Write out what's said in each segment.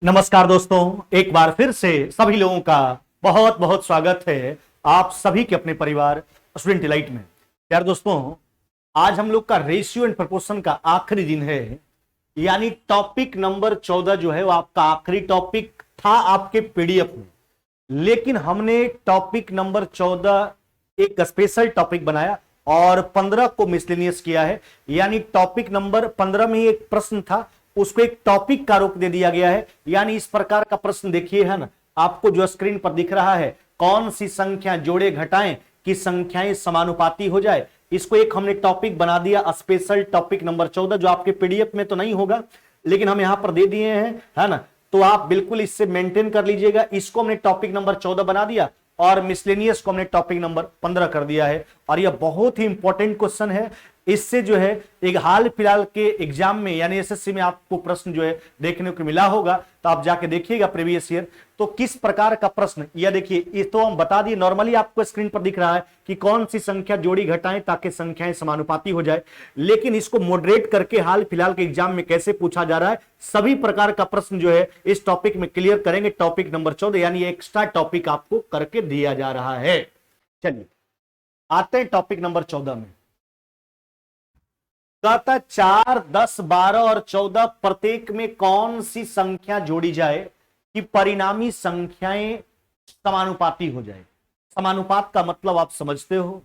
नमस्कार दोस्तों, एक बार फिर से सभी लोगों का बहुत बहुत स्वागत है आप सभी के अपने परिवार स्टूडेंट डिलाइट में। यार दोस्तों, आज हम लोग का रेशियो एंड प्रोपोर्शन का आखिरी दिन है, यानी टॉपिक नंबर 14 जो है वो आपका आखिरी टॉपिक था आपके पीडीएफ में। लेकिन हमने टॉपिक नंबर 14 एक स्पेशल टॉपिक बनाया और 15 को मिसलेनियस किया है। यानी टॉपिक नंबर 15 में ही एक प्रश्न था, उसको एक टॉपिक का रूप दे दिया गया है। यानी इस प्रकार का प्रश्न देखिए, है ना, आपको जो स्क्रीन पर दिख रहा है, कौन सी संख्या जोड़े घटाएं कि संख्याएं समानुपाती हो जाए। इसको एक हमने टॉपिक बना दिया, स्पेशल टॉपिक नंबर 14, जो आपके पीडीएफ में तो नहीं होगा लेकिन हम यहां पर दे दिए हैं, है ना। तो आप बिल्कुल इससे मेंटेन कर लीजिएगा। इसको हमने टॉपिक नंबर 14 बना दिया और मिसलेनियस को हमने टॉपिक नंबर 15 कर दिया है। और यह बहुत ही इंपॉर्टेंट क्वेश्चन है। इससे जो है एक हाल फिलहाल के एग्जाम में यानी एसएससी में आपको प्रश्न जो है देखने को मिला होगा, तो आप जाके देखिएगा प्रीवियस ईयर तो किस प्रकार का प्रश्न। यह देखिए, ये तो हम बता दिए, नॉर्मली आपको स्क्रीन पर दिख रहा है कि कौन सी संख्या जोड़ी घटाएं ताकि संख्याएं समानुपाती हो जाए। लेकिन इसको मॉडरेट करके हाल फिलहाल के एग्जाम में कैसे पूछा जा रहा है, सभी प्रकार का प्रश्न जो है इस टॉपिक में क्लियर करेंगे। टॉपिक नंबर 14 यानी एक्स्ट्रा टॉपिक आपको करके दिया जा रहा है। चलिए आते हैं टॉपिक नंबर 14 में। कहता 4, 10, 12 और 14 प्रत्येक में कौन सी संख्या जोड़ी जाए कि परिणामी संख्याएं समानुपाती हो जाए। समानुपात का मतलब आप समझते हो,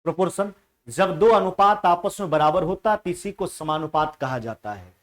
प्रोपोर्शन। जब दो अनुपात आपस में बराबर होता है तो इसी को समानुपात कहा जाता है।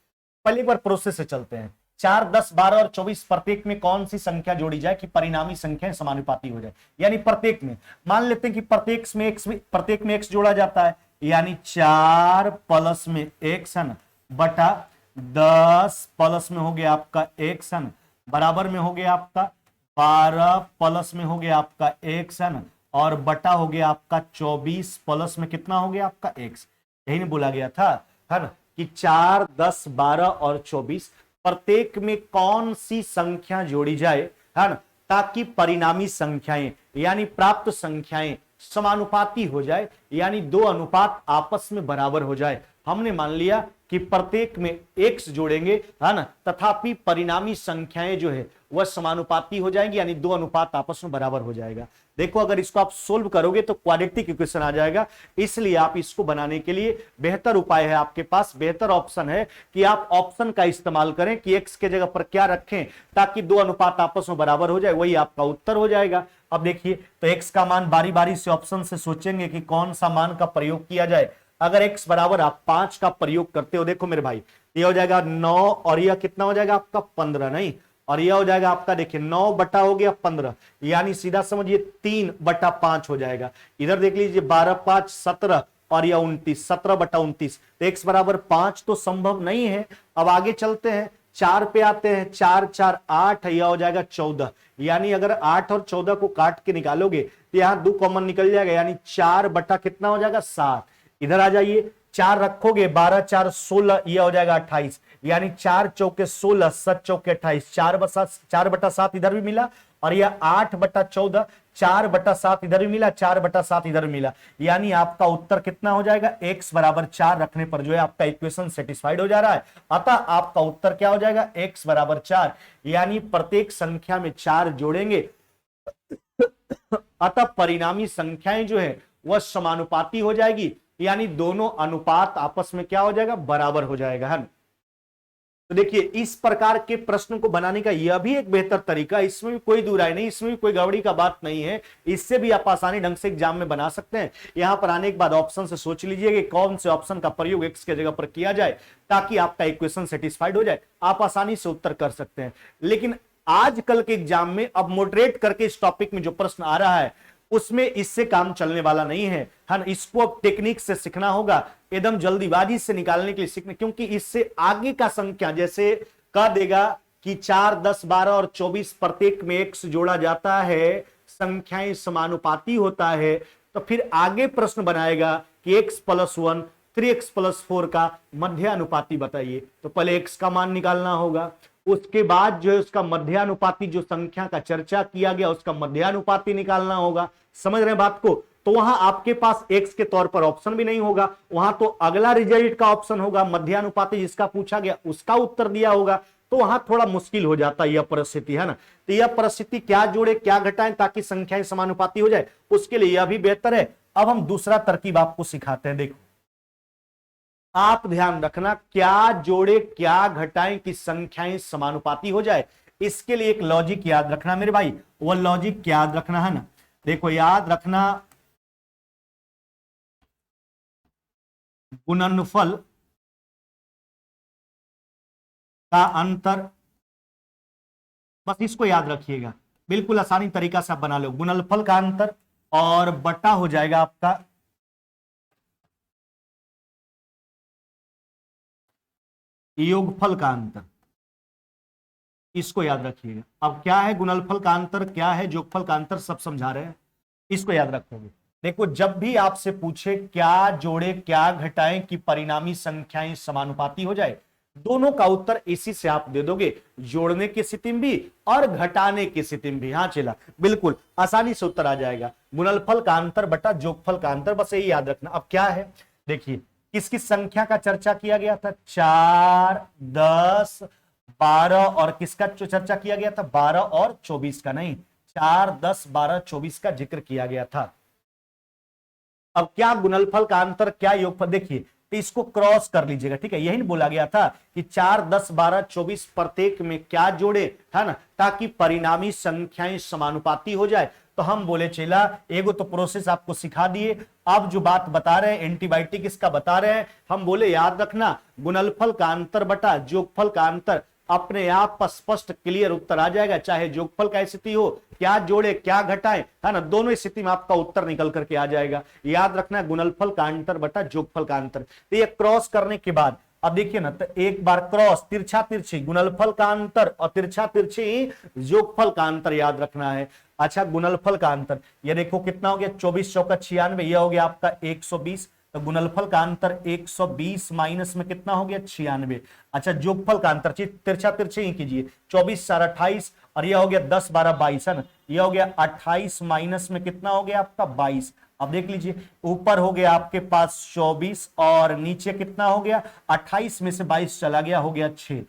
पहले एक बार प्रोसेस से चलते हैं। 4, 10, 12 और 24 प्रत्येक में कौन सी संख्या जोड़ी जाए कि परिणामी संख्याएं समानुपाती हो जाए। यानी प्रत्येक में मान लेते हैं कि प्रत्येक में x जोड़ा जाता है, यानी 4 प्लस में x है बटा 10 प्लस में हो गया आपका x है, बराबर में हो गया आपका 12 प्लस में हो गया आपका x है, और बटा हो गया आपका 24 प्लस में कितना हो गया आपका x। यही नहीं बोला गया था, है ना, कि 4, 10, 12 और 24 प्रत्येक में कौन सी संख्या जोड़ी जाए, है ना, ताकि परिणामी संख्याएं यानी प्राप्त संख्याएं समानुपाती हो जाए, यानी दो अनुपात आपस में बराबर हो जाए। हमने मान लिया कि प्रत्येक में x जोड़ेंगे, है ना, तथापि परिणामी संख्याएं जो है वह समानुपाती हो जाएंगी, यानी दो अनुपात आपस में बराबर हो जाएगा। देखो, अगर इसको आप सोल्व करोगे तो क्वाड्रेटिक इक्वेशन आ जाएगा। इसलिए आप इसको बनाने के लिए बेहतर उपाय है, आपके पास बेहतर ऑप्शन है कि आप ऑप्शन का इस्तेमाल करें कि x के जगह पर क्या रखें ताकि दो अनुपात आपस में बराबर हो जाए, वही आपका उत्तर हो जाएगा। अब देखिए, तो x का मान बारी बारी से ऑप्शन से सोचेंगे कि कौन सा मान का प्रयोग किया जाए। अगर x बराबर आप 5 का प्रयोग करते हो, देखो मेरे भाई, ये हो जाएगा 9 और यह कितना हो जाएगा आपका 15, नहीं, और यह हो जाएगा आपका, देखिए 9 बटा हो गया 15, यानी सीधा समझिए 3 बटा 5 हो जाएगा। इधर देख लीजिए 12, 5, 17 और यह 29, 17 बटा 29, तो x बराबर 5 तो संभव नहीं है। अब आगे चलते हैं, 4 पे आते हैं, 4, 4, 8, यह हो जाएगा 14, यानी अगर 8 और 14 को काट के निकालोगे तो यहां 2 कॉमन निकल जाएगा, यानी 4 बटा कितना हो जाएगा 7। इधर आ जाइए, 4 रखोगे, 12, 4, 16, यह हो जाएगा 28, यानी 4 चौके 16, 7 चौके 28, 4 बटा 7 इधर भी मिला, और यह 8 बटा 14, 4 बटा 7 इधर भी मिला, 4 बटा 7 इधर मिला, यानी आपका उत्तर कितना हो जाएगा, x बराबर 4 रखने पर जो है आपका इक्वेशन सेटिस्फाइड हो जा रहा है। अतः आपका उत्तर क्या हो जाएगा, x बराबर 4, यानी प्रत्येक संख्या में 4 जोड़ेंगे, अतः परिणामी संख्याएं जो है वह समानुपाती हो जाएगी, यानी दोनों अनुपात आपस में क्या हो जाएगा, बराबर हो जाएगा, है। तो देखिए, इस प्रकार के प्रश्न को बनाने का यह भी एक बेहतर तरीका, इसमें भी कोई दुराई नहीं, इसमें भी कोई गड़बड़ी का बात नहीं है। इससे भी आप आसानी ढंग से एग्जाम में बना सकते हैं। यहां पर आने के बाद ऑप्शन से सोच लीजिए कि कौन से ऑप्शन का प्रयोग x के जगह पर किया जाए ताकि आपका इक्वेशन सेटिस्फाइड हो जाए, आप आसानी से उत्तर कर सकते हैं। लेकिन आजकल के एग्जाम में अब मॉडरेट करके इस टॉपिक में जो प्रश्न आ रहा है उसमें इससे काम चलने वाला नहीं है, ना। इसको अब टेक्निक से सीखना होगा, एकदम जल्दीबाजी से निकालने के लिए सीखना, क्योंकि इससे आगे का संख्या जैसे कह देगा कि 4, 10, 12 और 24 प्रत्येक में x जोड़ा जाता है, संख्याएं समानुपाती होता है, तो फिर आगे प्रश्न बनाएगा कि x + 1 3x + 4 का मध्यानुपाती बताइए। तो पहले x का मान निकालना होगा, उसके बाद जो है उसका मध्यानुपाती, जो संख्या का चर्चा किया गया उसका मध्यानुपाती निकालना होगा। समझ रहे हैं बात को? तो वहां आपके पास x के तौर पर ऑप्शन भी नहीं होगा, वहां तो अगला रिजल्ट का ऑप्शन होगा, मध्यानुपाती जिसका पूछा गया उसका उत्तर दिया होगा। तो वहां थोड़ा मुश्किल हो जाता है यह परिस्थिति, है ना। तो यह परिस्थिति क्या जोड़े क्या घटाएं ताकि संख्याएं समानुपाती हो जाए, उसके लिए यह भी बेहतर है। अब हम दूसरा तरकीब आपको सिखाते हैं। देखो आप ध्यान रखना, क्या जोड़े क्या घटाएं कि संख्याएं समानुपाती हो जाए, इसके लिए एक लॉजिक याद रखना मेरे भाई। वो लॉजिक याद रखना है ना, देखो याद रखना, गुणनफल का अंतर, बस इसको याद रखिएगा, बिल्कुल आसानी तरीका से आप बना लो। गुणनफल का अंतर और बटा हो जाएगा आपका योगफल का अंतर, इसको याद रखिएगा। अब क्या है गुणनफल का अंतर, क्या है योगफल का अंतर, सब समझा रहे हैं, इसको याद रखोगे। देखो जब भी आपसे पूछे क्या जोड़े क्या घटाएं कि परिणामी संख्याएं समानुपाती हो जाए, दोनों का उत्तर इसी से आप दे दोगे, जोड़ने की स्थिति में भी और घटाने की स्थिति में भी। हाँ चला, बिल्कुल आसानी से उत्तर आ जाएगा, गुणनफल का अंतर बटा योगफल का अंतर, बस यही याद रखना। अब क्या है देखिए, किस किस संख्या का चर्चा किया गया था, 4, 10, 12 और किसका चर्चा किया गया था, 12 और 24 का, नहीं 4, 10, 12, 24 का जिक्र किया गया था। अब क्या गुणनफल का अंतर क्या योगफल, देखिए तो इसको क्रॉस कर लीजिएगा, ठीक है। यही बोला गया था कि 4, 10, 12, 24 प्रत्येक में क्या जोड़े, है ना, ताकि परिणामी संख्याएं समानुपाती हो जाए। तो हम बोले चेला एगो तो प्रोसेस आपको सिखा दिए, अब जो बात बता रहे हैं एंटीबायोटिक इसका बता रहे हैं, हम बोले याद रखना गुणनफल का अंतर बटा योगफल का अंतर, अपने आप स्पष्ट क्लियर उत्तर आ जाएगा, चाहे योगफल का स्थिति हो, क्या जोड़े क्या घटाएं, है ना, दोनों स्थिति में आपका उत्तर निकल करके आ जाएगा। याद रखना गुणनफल का अंतर बटा योगफल का अंतर। तो ये क्रॉस करने के बाद अब देखिए ना, तो एक बार क्रॉस तिरछा तिरछी गुणनफल का अंतर और तिरछा तिरछी योगफल का अंतर याद रखना है। अच्छा गुणनफल का अंतर ये देखो कितना हो गया, 24 चौका 96, यह हो गया आपका 120, तो गुणनफल का अंतर 120 माइनस में कितना हो गया 96। अच्छा योगफल का अंतर तिरछा तिरछे ही कीजिए, 24 4 28 और यह हो गया 10 12 22, है ना, यह हो गया 28 माइनस में कितना हो गया आपका 22। अब देख लीजिए ऊपर हो गया आपके पास 24 और नीचे कितना हो गया 28 में से 22 चला गया, हो गया 6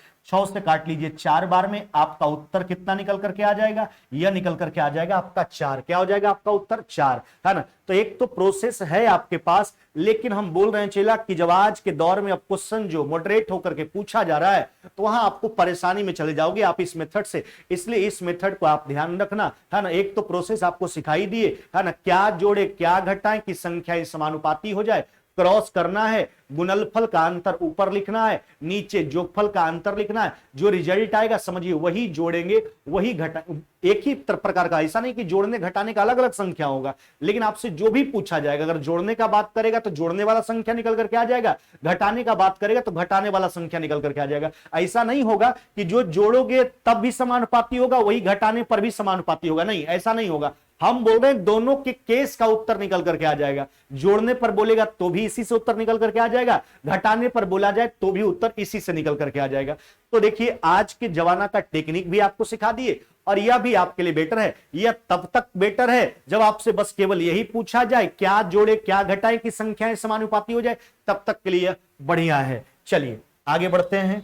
से काट लीजिए 4 बार में, आपका उत्तर कितना निकल करके आ जाएगा, यह निकल करके आ जाएगा आपका 4। क्या हो जाएगा आपका उत्तर 4, है ना। तो एक तो प्रोसेस है आपके पास, लेकिन हम बोल रहे हैं चेला कि जब आज के दौर में अब क्वेश्चन जो मॉडरेट होकर के पूछा जा रहा है तो वहां आपको परेशानी में चले जाओगे आप इस मेथड से, इसलिए इस मेथड को आप ध्यान रखना, है ना। एक तो प्रोसेस आपको सिखाई दिए, है ना, क्या जोड़े क्या घटाएं कि संख्याएं समानुपाती हो जाए, क्रॉस करना है, गुणनफल का अंतर ऊपर लिखना है, नीचे योगफल का अंतर लिखना है, जो रिजल्ट आएगा समझिए वही जोड़ेंगे वही घटा, एक ही प्रकार का, ऐसा नहीं कि जोड़ने घटाने का अलग अलग संख्या होगा, लेकिन आपसे जो भी पूछा जाएगा अगर जोड़ने का बात करेगा तो जोड़ने वाला संख्या निकल करके आ जाएगा, घटाने का बात करेगा तो घटाने वाला संख्या निकल करके आ जाएगा। ऐसा नहीं होगा कि जो जोड़ोगे तब भी समानुपाती होगा वही घटाने पर भी समानुपाती होगा, नहीं ऐसा नहीं होगा। हम बोल रहे हैं दोनों के केस का उत्तर निकल करके आ जाएगा, जोड़ने पर बोलेगा तो भी इसी से उत्तर निकल करके आ जाएगा, घटाने पर बोला जाए तो भी उत्तर इसी से निकल करके आ जाएगा। तो देखिए आज के जमाना का टेक्निक भी आपको सिखा दिए और यह भी आपके लिए बेटर है, यह तब तक बेटर है जब आपसे बस केवल यही पूछा जाए क्या जोड़े क्या घटाए कि संख्याएं समानुपाती हो जाए, तब तक के लिए बढ़िया है। चलिए आगे बढ़ते हैं।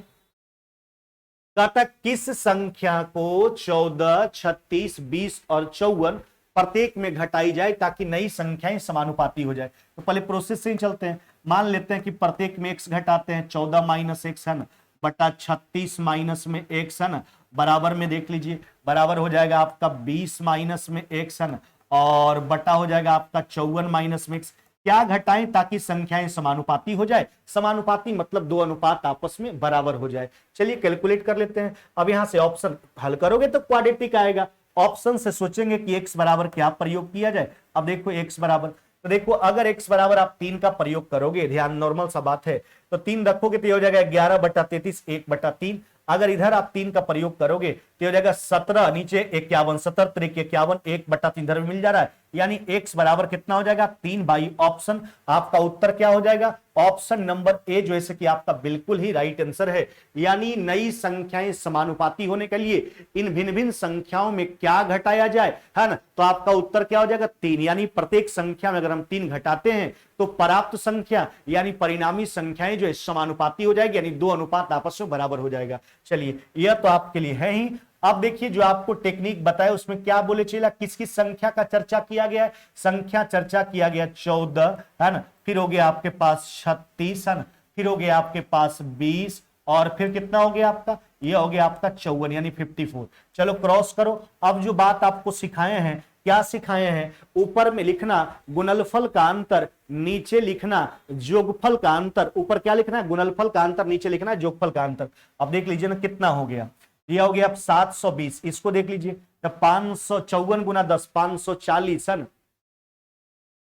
कहता किस संख्या को 14, 36, 20 और 54 प्रत्येक में घटाई जाए ताकि नई संख्याएं समानुपाती हो जाए। तो पहले प्रोसेस से ही चलते हैं, मान लेते हैं कि प्रत्येक में x घटाते हैं, 14 माइनस x है ना बटा 36 माइनस में x है ना, बराबर में देख लीजिए बराबर हो जाएगा आपका 20 माइनस में x है ना, और बटा हो जाएगा आपका 54 माइनस में x। क्या घटाएं ताकि संख्याएं समानुपाती हो जाए, समानुपाती मतलब दो अनुपात आपस में बराबर हो जाए। चलिए कैलकुलेट कर लेते हैं। अब यहां से ऑप्शन हल करोगे तो क्वाड्रेटिक आएगा, ऑप्शन से सोचेंगे कि x बराबर क्या प्रयोग किया जाए। अब देखो x बराबर, तो देखो अगर x बराबर आप 3 का प्रयोग करोगे, ध्यान नॉर्मल सा बात है, तो 3 रखोगे तो ये हो जाएगा 11 बटा 33 1/3। अगर इधर आप 3 का प्रयोग करोगे तो हो जाएगा 17, नीचे 51, 17 3 51 1/3 इधर मिल जा रहा है, यानी x बराबर कितना हो जाएगा 3 बाई ऑप्शन। आपका उत्तर क्या हो जाएगा ऑप्शन नंबर ए, जो है कि आपका बिल्कुल ही राइट आंसर है। यानी नई संख्याएं समानुपाती होने के लिए इन भिन्न भिन्न संख्याओं में क्या घटाया जाए, है ना, तो आपका उत्तर क्या हो जाएगा 3। यानी प्रत्येक संख्या में अगर हम 3 घटाते हैं तो प्राप्त संख्या यानी परिणामी संख्याएं जो है समानुपाती हो जाएगी, यानी 2 अनुपात आपस में बराबर हो जाएगा। चलिए यह तो आपके लिए है ही। अब देखिए जो आपको टेक्निक बताया उसमें क्या बोले चला, किस किस संख्या का चर्चा किया गया है। संख्या चर्चा किया गया 14, है ना, फिर हो गया आपके पास 36, है ना, फिर हो गया आपके पास 20, और फिर कितना हो गया आपका, ये हो गया आपका 54 यानी 54। चलो क्रॉस करो। अब जो बात आपको सिखाए हैं, क्या सिखाए हैं, ऊपर में लिखना गुणनफल का अंतर, नीचे लिखना जोगफल का अंतर। ऊपर क्या लिखना है गुणनफल का अंतर, नीचे लिखना है जोगफल का अंतर। अब देख लीजिए ना कितना हो गया, यह हो गया अब 720। इसको देख लीजिए 554 गुना 10 540, है ना,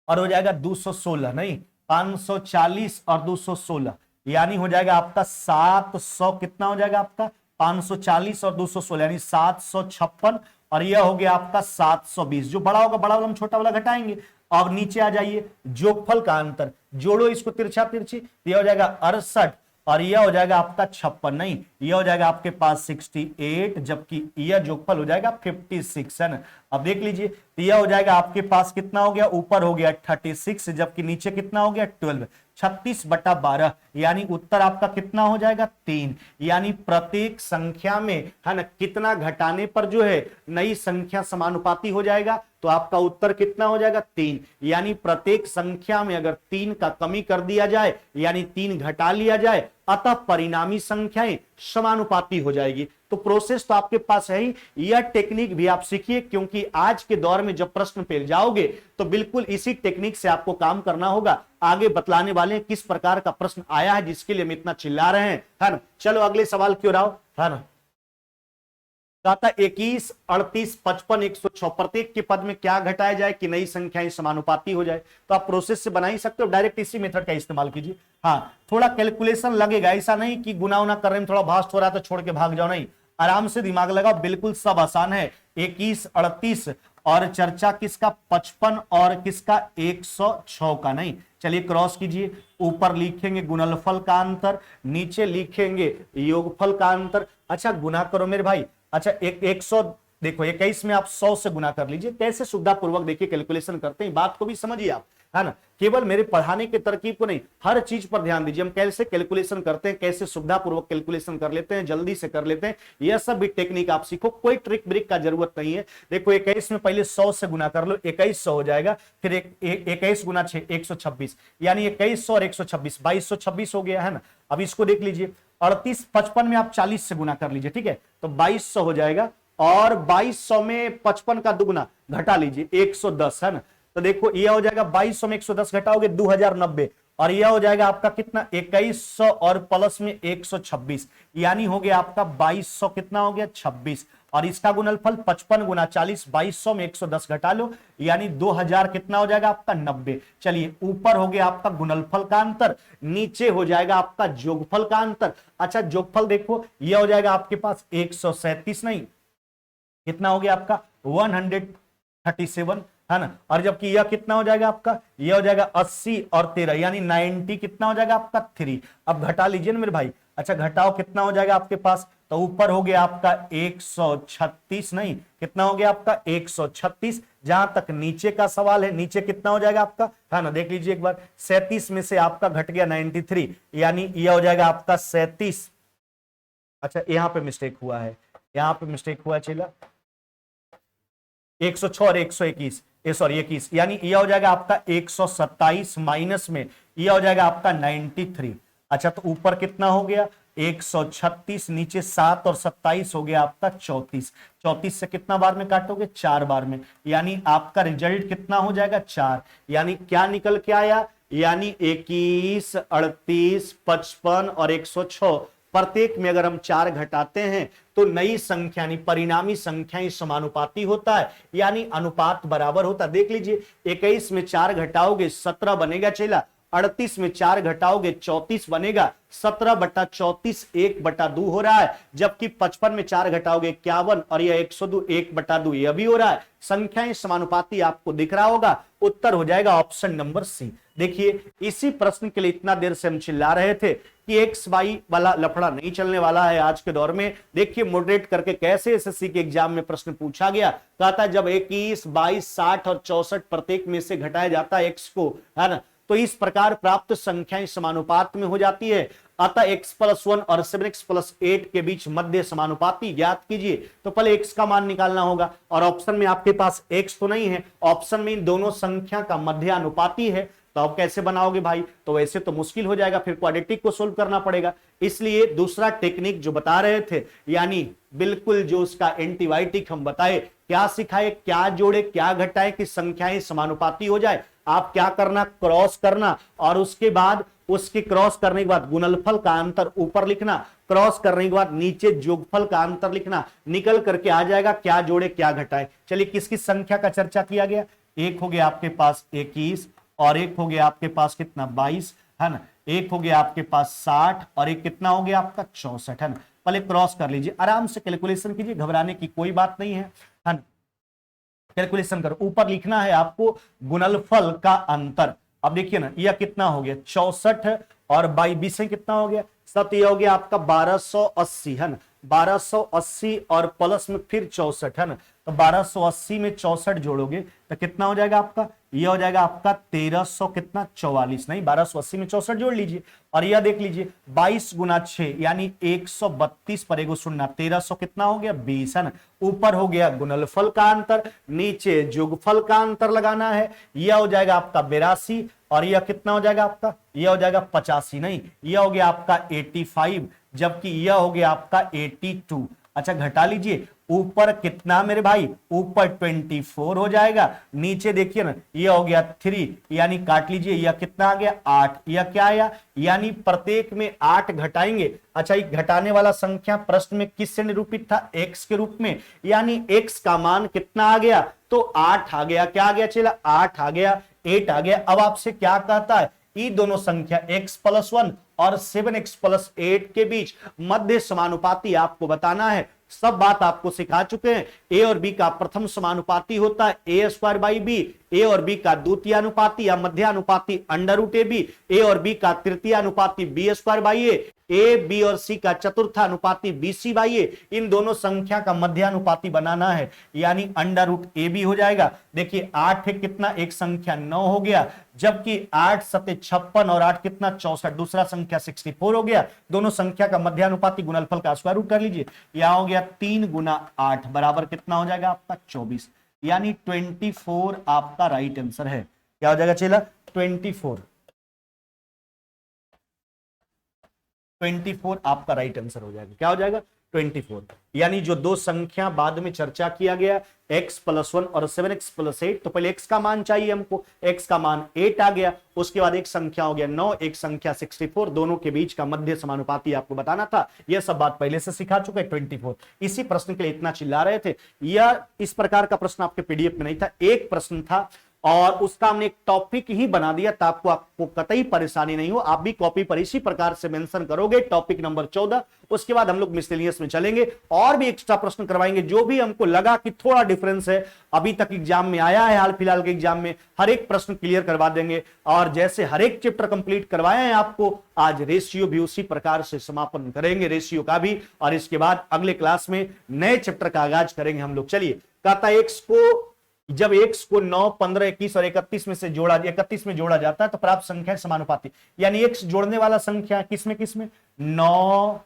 और हो जाएगा 216, नहीं 540 और 216 यानी हो जाएगा आपका 700, कितना हो जाएगा आपका 540 और 216 यानी 756, और यह हो गया आपका 720। जो बड़ा होगा बड़ा वाला हम छोटा वाला घटाएंगे। अब नीचे आ जाइए जोगफल का अंतर, जोड़ो इसको तिरछा तिरछी, यह हो जाएगा 68 और यह हो जाएगा आपका 56, नहीं यह हो जाएगा आपके पास 68, जबकि यह जोगफल हो जाएगा 56, है ना। अब देख लीजिए तो यह हो जाएगा आपके पास कितना हो गया, ऊपर हो गया 36 जबकि नीचे कितना हो गया 12, 36/12 यानी उत्तर आपका कितना हो जाएगा 3। यानी प्रत्येक संख्या में, है ना, कितना घटाने पर जो है नई संख्या समानुपाती हो जाएगा, तो आपका उत्तर कितना हो जाएगा 3। यानी प्रत्येक संख्या में अगर 3 का कमी कर दिया जाए यानी 3 घटा लिया जाए, अतः परिणामी संख्याएं समानुपाती हो जाएगी। तो प्रोसेस तो आपके पास है ही, यह टेक्निक भी आप सीखिए, क्योंकि आज के दौर में जब प्रश्न पेल जाओगे तो बिल्कुल इसी टेक्निक से आपको काम करना होगा। आगे बतलाने वाले हैं किस प्रकार का प्रश्न आया है जिसके लिए हम इतना चिल्ला रहे हैं, है ना। चलो अगले सवाल की ओर आओ, है ना। कहा था 21, 38, 55, 106 प्रत्येक के पद में क्या घटाया जाए कि नई संख्याएं समानुपाती हो जाए। तो आप प्रोसेस से बना ही सकते हो, डायरेक्ट इसी मेथड का इस्तेमाल कीजिए। हाँ थोड़ा कैलकुलेशन लगेगा, ऐसा नहीं कि गुना उना कर रहे हैं थोड़ा भास्ट हो रहा है तो छोड़ के भाग जाओ, नहीं, आराम से दिमाग लगाओ, बिल्कुल सब आसान है। 21, 38 और चर्चा किसका 55 और किसका 106 का, नहीं चलिए क्रॉस कीजिए। ऊपर लिखेंगे गुणनफल का अंतर, नीचे लिखेंगे योगफल का अंतर। अच्छा गुना करो मेरे भाई, अच्छा 100 देखो 21 में आप 100 से गुना कर लीजिए, कैसे सुविधा पूर्वक देखिए कैलकुलेशन करते हैं, बात को भी समझिए आप, है ना। केवल मेरे पढ़ाने के तरकीब को नहीं, हर चीज पर ध्यान दीजिए। हम कैसे कैलकुलेशन करते हैं, कैसे सुविधा पूर्वक कैलकुलेशन कर लेते हैं, जल्दी से कर लेते हैं, यह सब भी टेक्निक आप सीखो, कोई ट्रिक ब्रिक का जरूरत नहीं है। देखो 21 में पहले 100 से गुना कर लो, 2100 हो जाएगा, फिर 21 गुना 6 126 यानी 2100 और 126 2226 हो गया, है ना। अब इसको देख लीजिए 38, 55 में आप 40 से गुना कर लीजिए, ठीक है, तो 2200 हो जाएगा, और 2200 में 55 का दुगुना घटा लीजिए 110, है ना। तो देखो यह हो जाएगा 2200 में 110 घटाओगे 2090, और यह हो जाएगा आपका कितना 2100 और प्लस में 126 यानी हो गया आपका 2200 कितना हो गया 26, और इसका गुणनफल 55 गुना 40, 2200 में 110 घटा लो यानी 2000 कितना हो जाएगा आपका 90। चलिए ऊपर हो गया आपका गुणनफल का अंतर, नीचे हो जाएगा आपका जोगफल का अंतर। अच्छा जोगफल देखो यह हो जाएगा आपके पास 137, नहीं कितना हो गया आपका 137, है ना, और जबकि यह कितना हो जाएगा आपका, यह हो जाएगा 80 और 13 यानी 90 कितना हो जाएगा आपका 3। अब घटा लीजिए ना मेरे भाई, अच्छा घटाओ कितना हो जाएगा आपके पास, तो ऊपर हो गया आपका 136, नहीं कितना हो गया आपका 136। जहां तक नीचे का सवाल है, नीचे कितना हो जाएगा आपका, है ना, देख लीजिए एक बार, 37 में से आपका घट गया 93 यानी यह हो जाएगा आपका 37। अच्छा यहां पे मिस्टेक हुआ है, यहां पे मिस्टेक हुआ है चला 106 और 121 सॉरी 21 यानी यह हो जाएगा आपका 127 माइनस में यह हो जाएगा आपका 93। अच्छा तो ऊपर कितना हो गया 136, नीचे 7 और 27 हो गया आपका 34। 34 से कितना बार में काटोगे 4 बार में, यानी आपका रिजल्ट कितना हो जाएगा 4। यानी क्या निकल के आया, यानी 21, 38, 55 और 106 प्रत्येक में अगर हम 4 घटाते हैं तो नई संख्या यानी परिणामी संख्याएं समानुपाती होता है, यानी अनुपात बराबर होता है। देख लीजिए 21 में 4 घटाओगे 17 बनेगा चेला, 38 में 4 घटाओगे 34 बनेगा, 17/34 1/2 हो रहा है, जबकि 55 में 4 घटाओगे 51 और यह 102 1/2 यह भी हो रहा है। संख्याएं समानुपाती आपको दिख रहा होगा, उत्तर हो जाएगा ऑप्शन नंबर सी। देखिए इसी प्रश्न के लिए इतना देर से हम चिल्ला रहे थे कि एक्स वाई वाला लफड़ा नहीं चलने वाला है आज के दौर में। देखिए मॉडरेट करके कैसे एसएससी के एग्जाम में प्रश्न पूछा गया, कहा था जब 21, 22, 60 और 64 प्रत्येक में से घटाया जाता है एक्स को, है ना, तो इस प्रकार प्राप्त संख्याएं समानुपात में हो जाती है। अतः x+1 और 7x+8 के बीच मध्य समानुपाती ज्ञात कीजिए। तो पहले x का मान निकालना होगा और ऑप्शन में आपके पास x तो नहीं है, ऑप्शन में इन दोनों संख्या का मध्य अनुपाती है। तो आप कैसे बनाओगे भाई, तो वैसे तो मुश्किल हो जाएगा, फिर क्वाड्रेटिक को सोल्व करना पड़ेगा। इसलिए दूसरा टेक्निक जो बता रहे थे, यानी बिल्कुल जो उसका एंटीबायोटिक हम बताए, क्या सिखाए, क्या जोड़े क्या घटाए कि संख्याएं समानुपाती हो जाए। आप क्या करना, क्रॉस करना और उसके बाद उसके क्रॉस करने के बाद गुणनफल का अंतर ऊपर लिखना, क्रॉस करने के बाद नीचे जोगफल का अंतर लिखना, निकल करके आ जाएगा क्या जोड़े क्या घटाए। चलिए किस किस संख्या का चर्चा किया गया, एक हो गया आपके पास 21 और एक हो गया आपके पास कितना 22, है ना, एक हो गया आपके पास 60 और एक कितना हो गया आपका 64, है ना। पहले क्रॉस कर लीजिए, आराम से कैलकुलेशन कीजिए, घबराने की कोई बात नहीं है ना। कैलकुलेशन करो, ऊपर लिखना है आपको गुणनफल का अंतर। अब देखिए ना यह कितना हो गया 64 और 22 कितना हो गया 7, यह हो गया आपका 1280, है ना, 1280 और प्लस में फिर 64, है ना, तो 1280 में 64 जोड़ोगे तो कितना हो जाएगा आपका, यह हो जाएगा आपका 1300 कितना 44, नहीं 1280 में 64 जोड़ लीजिए और यह देख लीजिए 22 गुना 6 यानी 132 पर एगो सुनना, 1300 कितना हो गया 20, है ना। ऊपर हो गया गुणनफल का अंतर, नीचे जोगफल का अंतर लगाना है, यह हो जाएगा आपका 82 और यह कितना हो जाएगा आपका, यह हो जाएगा 85, नहीं यह हो गया आपका 85, जबकि यह हो गया आपका 82। अच्छा घटा लीजिए, ऊपर कितना मेरे भाई, ऊपर 24 हो जाएगा, नीचे देखिए ना यह हो गया 3 यानी काट लीजिए, यह कितना आ गया 8, यह क्या आया यानी प्रत्येक में 8 घटाएंगे। अच्छा ये घटाने वाला संख्या प्रश्न में किससे निरूपित था, x के रूप में, यानी x का मान कितना आ गया, तो 8 आ गया। क्या आ गया चला, 8 आ गया, 8 आ गया। अब आपसे क्या कहता है, ये दोनों संख्या x+1 और 7x+8 के बीच मध्य समानुपाती आपको बताना है। सब बात आपको सिखा चुके हैं। ए और बी का प्रथम समानुपाती होता है a²/b, ए और बी का द्वितीयानुपाती या मध्यानुपाती √ab, ए और बी का तृतीयानुपाती b²/a, ए बी और सी का चतुर्थानुपाती bc/a। इन दोनों संख्या का मध्यानुपाती बनाना है यानी √ab हो जाएगा। देखिए 8 है कितना, एक संख्या 9 हो गया, जबकि 8 7 56 और 8 कितना 64, दूसरा संख्या 64 हो गया। दोनों संख्या का मध्यानुपाती गुणनफल का स्क्वायर रूट कर लीजिए, यहां हो गया 3 गुना 8 बराबर कितना हो जाएगा आपका 24, यानी 24 आपका राइट आंसर है। क्या हो जाएगा चला 24 आपका राइट आंसर हो जाएगा। क्या हो जाएगा 24, यानी जो दो संख्या बाद में चर्चा किया गया x+1 और 7x+8, तो पहले x का मान चाहिए हमको, x का मान 8 आ गया, उसके बाद एक संख्या हो गया 9, एक संख्या 64, दोनों के बीच का मध्य समानुपाती आपको बताना था। यह सब बात पहले से सिखा चुके 24। इसी प्रश्न के लिए इतना चिल्ला रहे थे। यह इस प्रकार का प्रश्न आपके पीडीएफ में नहीं था, एक प्रश्न था और उसका हमने एक टॉपिक ही बना दिया ताकि आपको कतई परेशानी नहीं हो। आप भी कॉपी पर इसी प्रकार से मेंशन करोगे टॉपिक नंबर 14, उसके बाद हम लोग मिसलेनियस में चलेंगे और भी एक्स्ट्रा प्रश्न करवाएंगे जो भी हमको लगा कि थोड़ा डिफरेंस है, अभी तक एग्जाम में आया है, हाल फिलहाल के एग्जाम में हर एक प्रश्न क्लियर करवा देंगे। और जैसे हर एक चैप्टर कंप्लीट करवाए हैं आपको, आज रेशियो भी उसी प्रकार से समापन करेंगे, रेशियो का भी, और इसके बाद अगले क्लास में नए चैप्टर का आगाज करेंगे हम लोग। चलिए, कहता एक्स को जब x को 9, 15, 21 और 31 में से 31 में जोड़ा जाता है तो प्राप्त संख्या समानुपाती, यानी x जोड़ने वाला संख्या किसमें 9,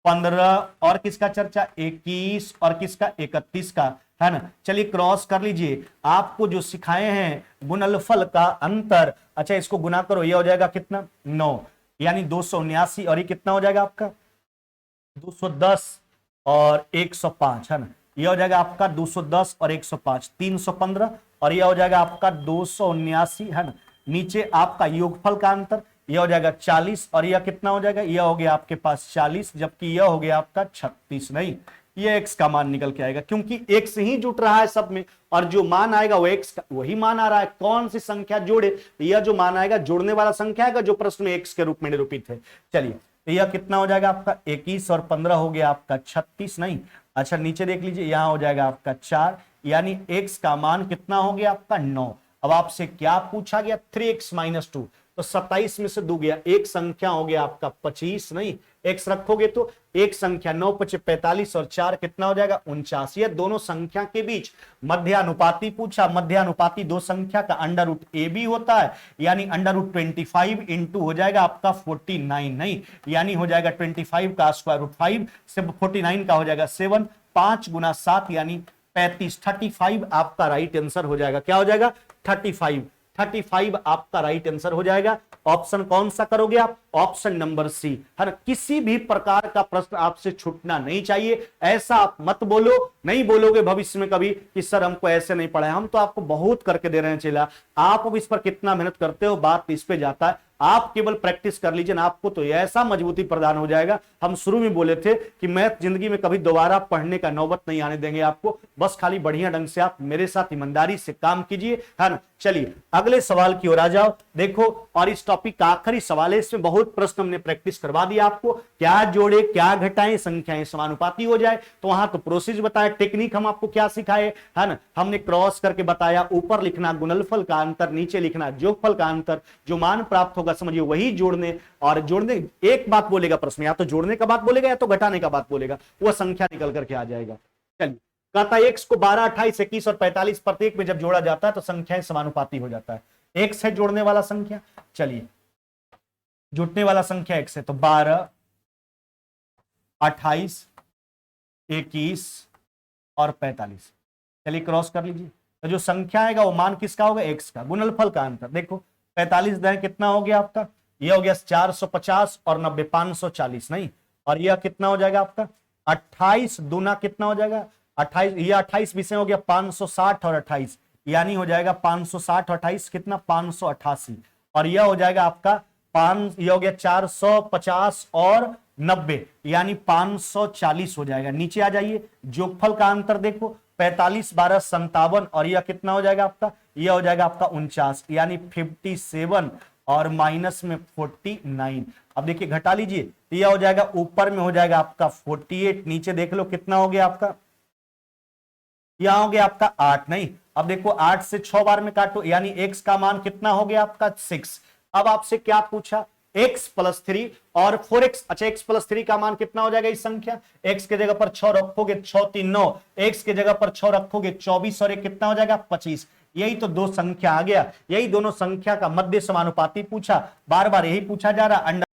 15 और किसका चर्चा 21 और किसका 31 का, है ना। चलिए क्रॉस कर लीजिए, आपको जो सिखाए हैं गुणनफल का अंतर। अच्छा इसको गुना करो, यह हो जाएगा कितना 9 यानी 279 और ये कितना हो जाएगा आपका 210 और 105, है ना। यह हो जाएगा आपका 210 और 105 315 और यह हो जाएगा आपका 279, है ना। नीचे आपका योगफल का अंतर, यह हो जाएगा 40 और यह कितना हो जाएगा, यह हो गया आपके पास 40, जबकि यह हो गया आपका 36, नहीं ये x का मान निकल के आएगा, क्योंकि x ही जुट रहा है सब में और जो मान आएगा वो x का वही मान आ रहा है। कौन सी संख्या जोड़े, यह जो मान आएगा जोड़ने वाला संख्या आएगा जो प्रश्न में x के रूप में निरूपित है। चलिए तो यह कितना हो जाएगा आपका 21 और 15 हो गया आपका 36, नहीं अच्छा नीचे देख लीजिए यहां हो जाएगा आपका 4, यानी x का मान कितना हो गया आपका 9। अब आपसे क्या पूछा गया 3x - 2, तो 27 में से 2 गया, एक संख्या हो गया आपका 25, नहीं x रखोगे तो एक संख्या 9 × 5 = 45 और 4 कितना हो जाएगा 49। ये दोनों संख्या के बीच मध्यानुपाती पूछा, मध्यानुपाती दो संख्या का √AB होता है, यानी √25 इंटू हो जाएगा आपका 49, नहीं यानी हो जाएगा 25 का √5 से 49 का हो जाएगा 7, 5 × 7 यानी 35, 35 आपका राइट आंसर हो जाएगा। क्या हो जाएगा 35 आपका राइट आंसर हो जाएगा। ऑप्शन कौन सा करोगे आप, ऑप्शन नंबर सी, है ना। किसी भी प्रकार का प्रश्न आपसे छूटना नहीं चाहिए, ऐसा आप मत बोलो, नहीं बोलोगे भविष्य में कभी कि सर हमको ऐसे नहीं पढ़ा है। हम तो आपको बहुत करके दे रहे हैं चेला, आप अब इस पर कितना मेहनत करते हो बात इस पे जाता है। आप केवल प्रैक्टिस कर लीजिए ना, आपको तो ऐसा मजबूती प्रदान हो जाएगा। हम शुरू में बोले थे कि मैथ जिंदगी में कभी दोबारा पढ़ने का नौबत नहीं आने देंगे आपको, बस खाली बढ़िया ढंग से आप मेरे साथ ईमानदारी से काम कीजिए, है ना। चलिए अगले सवाल की ओर आ जाओ, देखो और इस टॉपिक का आखिरी सवाल है, इसमें बहुत प्रश्न हमने प्रैक्टिस करवा दिया आपको, क्या जोड़े क्या घटाएं संख्याएं समानुपाती हो जाए। तो वहां तो प्रोसेस बताया, टेक्निक हम आपको क्या सिखाए, है ना। हमने क्रॉस करके बताया, ऊपर लिखना गुणनफल का अंतर, नीचे लिखना जोगफल का अंतर, जो मान प्राप्त होगा समझिए वही जोड़ने, और जोड़ने एक बात बोलेगा प्रश्न, या तो जोड़ने का बात बोलेगा या तो घटाने का बात बोलेगा, वह संख्या निकल करके आ जाएगा। चलिए कहता है x को 12, 28, 21 और 45 प्रत्येक में जब जोड़ा जाता है तो संख्याएं समानुपाती हो जाता है। x है जोड़ने वाला संख्या, चलिए जुटने वाला संख्या x है, तो 12, 28, 21 और 45। चलिए क्रॉस कर लीजिए, तो जो संख्या आएगा वो मान किसका होगा, x का। गुणनफल का अंतर देखो 45 दाएं कितना हो गया आपका, यह हो गया 450 और 90 540, नहीं, और यह कितना हो जाएगा आपका 28 दूना कितना हो जाएगा 28, ये 28 विषय हो गया 560 और 28, यानी हो जाएगा 560 और 28 कितना 588, और यह हो जाएगा आपका 5, यह हो गया 450 और 90 यानी 540 हो जाएगा। नीचे आ जाइए, जोगफल का अंतर देखो 45 12 57, और यह कितना हो जाएगा आपका, यह हो जाएगा आपका 49 यानी 57 और माइनस में 49। अब देखिए घटा लीजिए, तो यह हो जाएगा ऊपर में हो जाएगा आपका 48, नीचे देख लो कितना हो गया आपका, यहां हो गया आपका 8, नहीं अब देखो 8 से 6 बार में काटो, यानी x का मान कितना हो गया आपका 6। अब आपसे क्या पूछा x + 3 और 4x, अच्छा x + 3 का मान कितना हो जाएगा इस संख्या, x के जगह पर 6 रखोगे 6 3 9, x के जगह पर 6 रखोगे 24 और एक कितना हो जाएगा 25। यही तो दो संख्या आ गया, यही दोनों संख्या का मध्य समानुपाती पूछा, बार बार यही पूछा जा रहा।